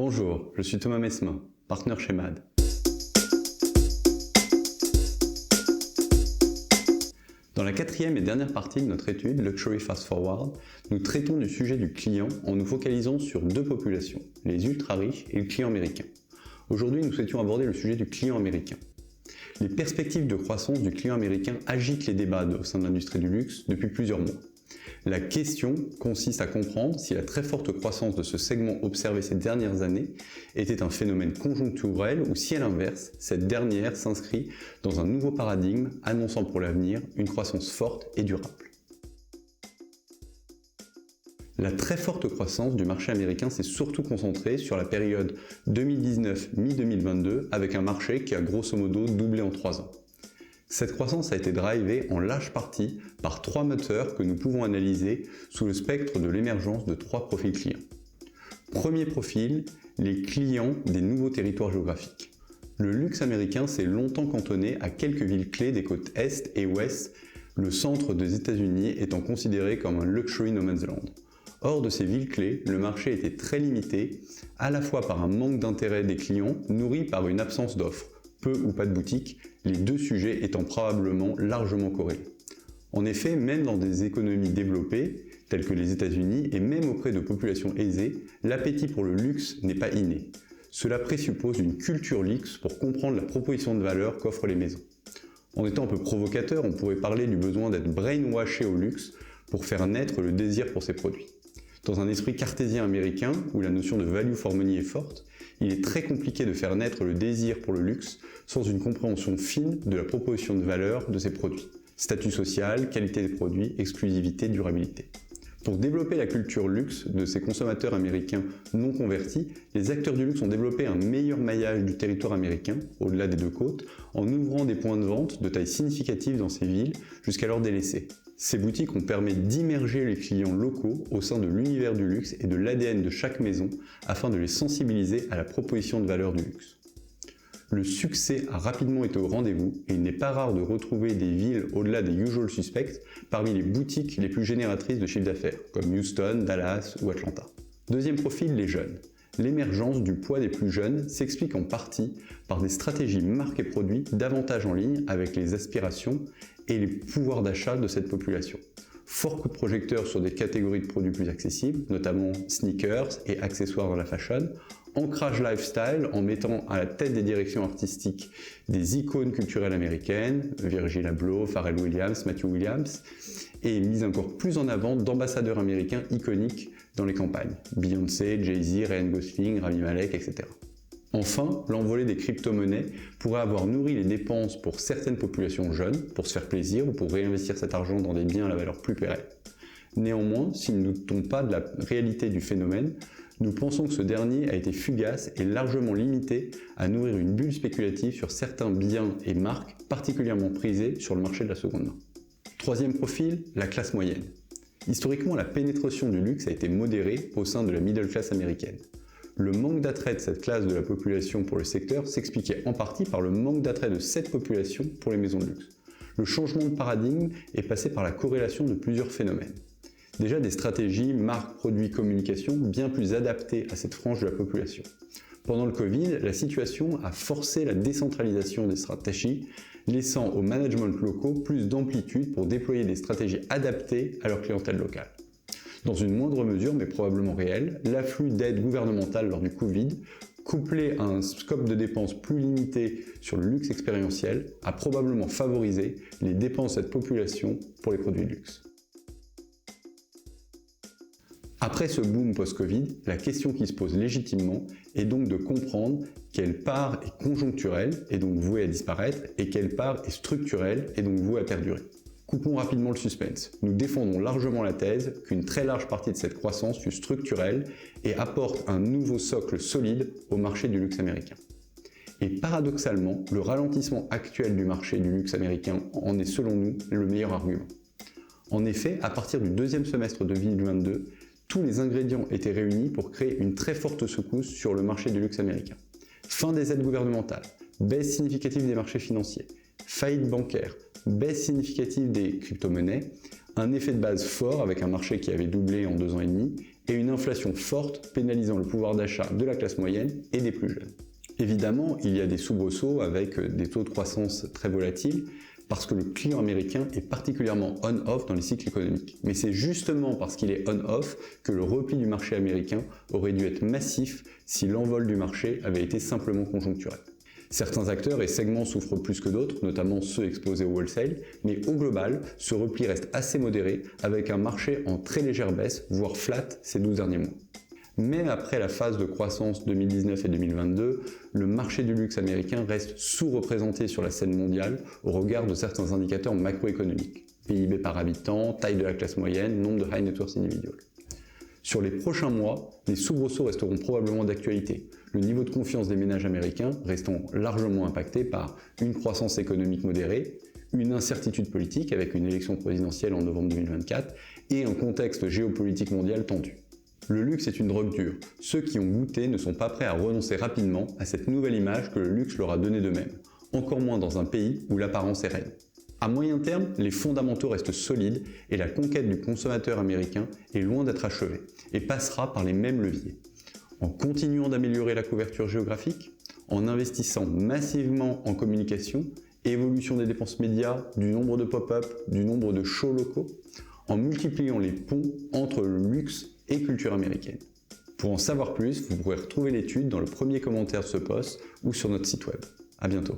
Bonjour, je suis Thomas Mesmin, partenaire chez MAD. Dans la quatrième et dernière partie de notre étude Luxury Fast Forward, nous traitons du sujet du client en nous focalisant sur deux populations, les ultra-riches et le client américain. Aujourd'hui, nous souhaitions aborder le sujet du client américain. Les perspectives de croissance du client américain agitent les débats au sein de l'industrie du luxe depuis plusieurs mois. La question consiste à comprendre si la très forte croissance de ce segment observé ces dernières années était un phénomène conjoncturel ou si à l'inverse, cette dernière s'inscrit dans un nouveau paradigme annonçant pour l'avenir une croissance forte et durable. La très forte croissance du marché américain s'est surtout concentrée sur la période 2019-mi-2022 avec un marché qui a grosso modo doublé en 3 ans. Cette croissance a été drivée en large partie par 3 moteurs que nous pouvons analyser sous le spectre de l'émergence de 3 profils clients. Premier profil, les clients des nouveaux territoires géographiques. Le luxe américain s'est longtemps cantonné à quelques villes clés des côtes Est et Ouest, le centre des États-Unis étant considéré comme un luxury no man's land. Hors de ces villes clés, le marché était très limité, à la fois par un manque d'intérêt des clients nourri par une absence d'offres, peu ou pas de boutiques, les deux sujets étant probablement largement corrélés. En effet, même dans des économies développées, telles que les États-Unis, et même auprès de populations aisées, l'appétit pour le luxe n'est pas inné. Cela présuppose une culture luxe pour comprendre la proposition de valeur qu'offrent les maisons. En étant un peu provocateur, on pourrait parler du besoin d'être brainwashé au luxe pour faire naître le désir pour ces produits. Dans un esprit cartésien américain, où la notion de value for money est forte, il est très compliqué de faire naître le désir pour le luxe sans une compréhension fine de la proposition de valeur de ces produits. Statut social, qualité des produits, exclusivité, durabilité. Pour développer la culture luxe de ces consommateurs américains non convertis, les acteurs du luxe ont développé un meilleur maillage du territoire américain, au-delà des deux côtes, en ouvrant des points de vente de taille significative dans ces villes, jusqu'alors délaissées. Ces boutiques ont permis d'immerger les clients locaux au sein de l'univers du luxe et de l'ADN de chaque maison afin de les sensibiliser à la proposition de valeur du luxe. Le succès a rapidement été au rendez-vous et il n'est pas rare de retrouver des villes au-delà des usual suspects parmi les boutiques les plus génératrices de chiffre d'affaires, comme Houston, Dallas ou Atlanta. Deuxième profil, les jeunes. L'émergence du poids des plus jeunes s'explique en partie par des stratégies marques et produits davantage en ligne avec les aspirations et les pouvoirs d'achat de cette population. Fort coup de projecteur sur des catégories de produits plus accessibles, notamment sneakers et accessoires dans la fashion, ancrage lifestyle en mettant à la tête des directions artistiques des icônes culturelles américaines, Virgil Abloh, Pharrell Williams, Matthew Williams, et mise encore plus en avant d'ambassadeurs américains iconiques dans les campagnes, Beyoncé, Jay-Z, Ryan Gosling, Rami Malek, etc. Enfin, l'envolée des crypto-monnaies pourrait avoir nourri les dépenses pour certaines populations jeunes, pour se faire plaisir ou pour réinvestir cet argent dans des biens à la valeur plus pérenne. Néanmoins, si nous ne doutons pas de la réalité du phénomène, nous pensons que ce dernier a été fugace et largement limité à nourrir une bulle spéculative sur certains biens et marques particulièrement prisés sur le marché de la seconde main. Troisième profil, la classe moyenne. Historiquement, la pénétration du luxe a été modérée au sein de la middle class américaine. Le manque d'attrait de cette classe de la population pour le secteur s'expliquait en partie par le manque d'attrait de cette population pour les maisons de luxe. Le changement de paradigme est passé par la corrélation de plusieurs phénomènes. Déjà des stratégies, marques, produits, communication bien plus adaptées à cette frange de la population. Pendant le Covid, la situation a forcé la décentralisation des stratégies, laissant aux managements locaux plus d'amplitude pour déployer des stratégies adaptées à leur clientèle locale. Dans une moindre mesure, mais probablement réelle, l'afflux d'aides gouvernementales lors du Covid, couplé à un scope de dépenses plus limité sur le luxe expérientiel, a probablement favorisé les dépenses de cette population pour les produits de luxe. Après ce boom post-Covid, la question qui se pose légitimement est donc de comprendre quelle part est conjoncturelle et donc vouée à disparaître et quelle part est structurelle et donc vouée à perdurer. Coupons rapidement le suspense. Nous défendons largement la thèse qu'une très large partie de cette croissance fut structurelle et apporte un nouveau socle solide au marché du luxe américain. Et paradoxalement, le ralentissement actuel du marché du luxe américain en est selon nous le meilleur argument. En effet, à partir du deuxième semestre de 2022, tous les ingrédients étaient réunis pour créer une très forte secousse sur le marché du luxe américain. Fin des aides gouvernementales, baisse significative des marchés financiers, faillite bancaire, baisse significative des crypto-monnaies, un effet de base fort avec un marché qui avait doublé en 2 ans et demi et une inflation forte pénalisant le pouvoir d'achat de la classe moyenne et des plus jeunes. Évidemment, il y a des soubresauts avec des taux de croissance très volatiles, parce que le client américain est particulièrement on-off dans les cycles économiques. Mais c'est justement parce qu'il est on-off que le repli du marché américain aurait dû être massif si l'envol du marché avait été simplement conjoncturel. Certains acteurs et segments souffrent plus que d'autres, notamment ceux exposés au wholesale, mais au global, ce repli reste assez modéré avec un marché en très légère baisse, voire flat ces 12 derniers mois. Même après la phase de croissance 2019 et 2022, le marché du luxe américain reste sous-représenté sur la scène mondiale au regard de certains indicateurs macroéconomiques. PIB par habitant, taille de la classe moyenne, nombre de high net worth individuals. Sur les prochains mois, les soubresauts resteront probablement d'actualité, le niveau de confiance des ménages américains restant largement impacté par une croissance économique modérée, une incertitude politique avec une élection présidentielle en novembre 2024 et un contexte géopolitique mondial tendu. Le luxe est une drogue dure. Ceux qui ont goûté ne sont pas prêts à renoncer rapidement à cette nouvelle image que le luxe leur a donnée d'eux-mêmes, encore moins dans un pays où l'apparence est reine. À moyen terme, les fondamentaux restent solides et la conquête du consommateur américain est loin d'être achevée et passera par les mêmes leviers. En continuant d'améliorer la couverture géographique, en investissant massivement en communication, évolution des dépenses médias, du nombre de pop-up, du nombre de shows locaux, en multipliant les ponts entre le luxe et culture américaine. Pour en savoir plus, vous pourrez retrouver l'étude dans le premier commentaire de ce post ou sur notre site web. À bientôt.